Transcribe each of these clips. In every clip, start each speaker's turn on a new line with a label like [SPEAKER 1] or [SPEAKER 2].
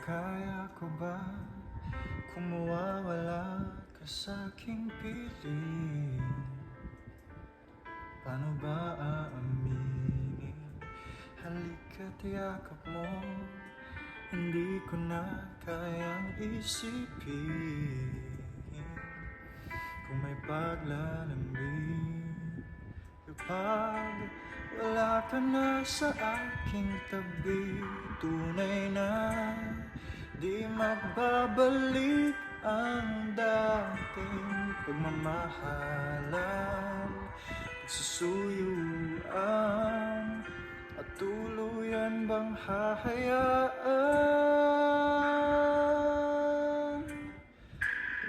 [SPEAKER 1] Kaya ko ba kung mawawala ka sa'king piling? Paano ba aaminin? Halika't yakap mo, hindi ko na kayang isipin. Kung may paglalambing kapag wala ka na sa aking tabi, tunay na di magbabalik ang dating pagmamahalan, pagsusuyuan, at tuluyan bang hahayaan?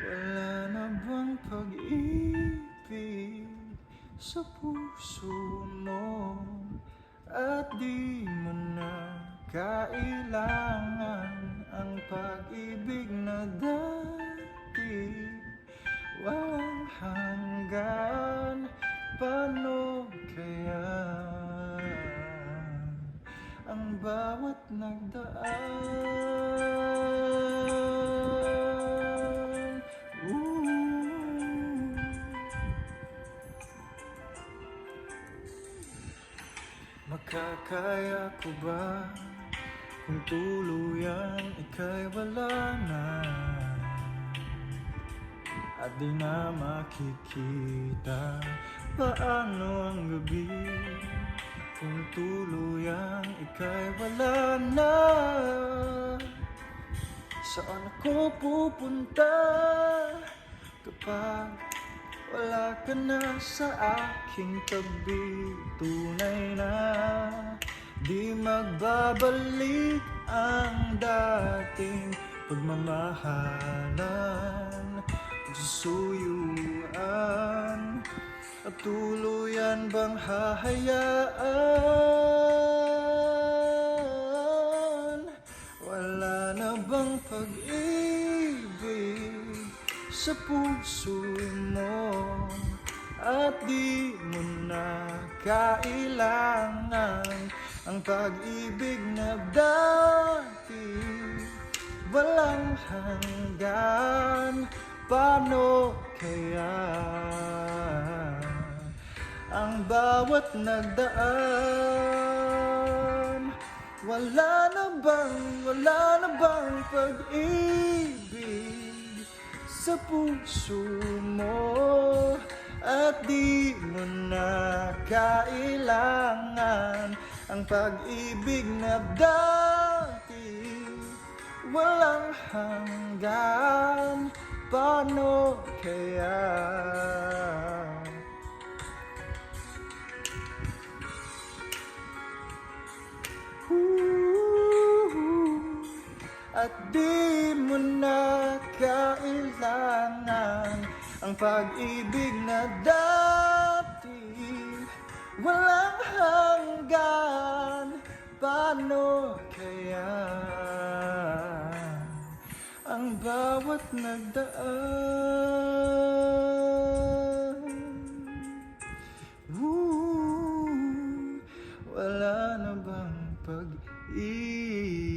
[SPEAKER 1] Wala na bang pag-ibig sa puso mo, at di mo na kailangan ang pag-ibig na dati walang hanggan? Paano kaya ang bawat nagdaan? Makakaya ko ba kung tuluyan ika'y wala na, at di na makikita? Paano ang gabi kung tuluyan ika'y wala na? Saan ako pupunta kapag wala ka na sa aking tabi? Tunay na di magbabalik ang dating pagmamahalan, pagsusuyuan, at tuluyan bang hahayaan? Wala na bang pag-ibig sa puso mo, at di mo na kailangan ang pag-ibig na dati walang hanggan? Paano kaya ang bawat nagdaan? Wala na bang pag-ibig sa puso mo, at di mo na kailangan ang pag-ibig na dati walang hanggan? Paano kaya? At di mo na kailangan ang pag-ibig na dati walang hanggan? Paano kaya ang bawat nagdaan? Wala na bang pag-ibig